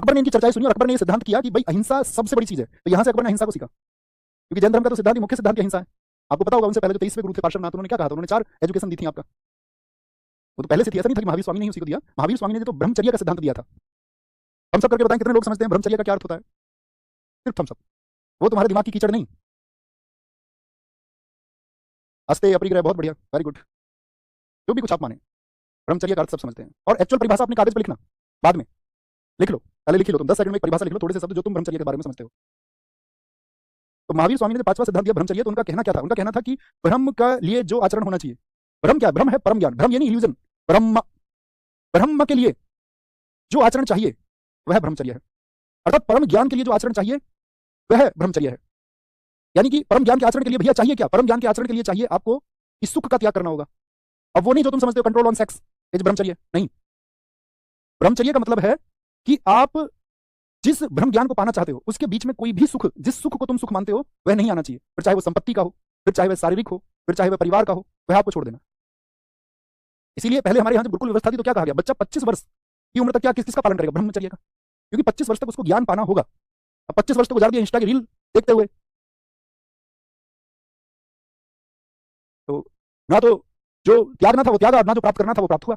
अकबर ने इनकी चर्चाएं सुनी और अकबर ने ये सिद्धांत किया कि भाई अहिंसा सबसे बड़ी चीज है। तो यहां से अकबर ने अहिंसा को सीखा, क्योंकि जैन धर्म का तो सिद्धांत मुख्य सिद्धांत अहिंसा है। आपको पता होगा उनसे पहले जो 23वें गुरु थे पार्श्वनाथ, उन्होंने क्या कहा था? उन्होंने 4 एजुकेशन दी थी आपका। वो तो पहले से थी, ऐसा नहीं था कि महावीर स्वामी ने उसी को दिया। महावीर स्वामी ने तो ब्रह्मचर्य का सिद्धांत दिया था। हम सब करके बताएं कितने लोग समझते हैं ब्रह्मचर्य का क्या अर्थ होता है? सिर्फ हम सब, वो तुम्हारे दिमाग की कीचड़ नहीं। हंसते अपरिग्रह, बहुत बढ़िया, वेरी गुड। जो भी कुछ आप माने, ब्रह्मचर्य का अर्थ सब समझते हैं। और एक्चुअल परिभाषा अपने कागज पर लिखना, बाद में लिख लो, पहले लिख लो तुम 10 सेकंड में एक परिभाषा लिख लो, थोड़े से शब्द जो तुम ब्रह्मचर्य के बारे में समझते हो। तो महावीर स्वामी ने 5वां सिद्धांत दिया ब्रह्मचर्य, तो उनका कहना क्या था? उनका कहना था कि ब्रह्म का लिए जो आचरण होना चाहिए, ब्रह्म क्या है? ब्रह्म है परम ज्ञान। ब्रह्म यानी इल्यूजन, ब्रह्म, ब्रह्म के लिए जो आचरण चाहिए वह ब्रह्मचर्य है। अर्थात परम ज्ञान के लिए जो आचरण चाहिए वह ब्रह्मचर्य है। यानी कि परम ज्ञान के आचरण के लिए भैया चाहिए क्या? परम ज्ञान के आचरण के लिए चाहिए आपको इस सुख का त्याग करना होगा। अब वो नहीं जो तुम समझते हो कंट्रोल ऑन सेक्स, ये ब्रह्मचर्य नहीं। ब्रह्मचर्य का मतलब है कि आप जिस ब्रह्म ज्ञान को पाना चाहते हो उसके बीच में कोई भी सुख, जिस सुख को तुम सुख मानते हो वह नहीं आना चाहिए। फिर चाहे वो संपत्ति का हो, फिर चाहे वह शारीरिक हो, फिर चाहे वह परिवार का हो, वह आपको छोड़ देना। इसीलिए पहले हमारे यहाँ जब गुरुकुल व्यवस्था थी तो क्या कहा गया? बच्चा 25 वर्ष की उम्र तक क्या किसका पालन करेगा? ब्रह्मचर्य का। क्योंकि 25 वर्ष तक उसको ज्ञान पाना होगा। अब 25 वर्ष तक गुजार दिया इंस्टा की रील देखते हुए, तो ना तो जो त्यागना था वो त्यागा, ना जो प्राप्त करना था वो प्राप्त हुआ।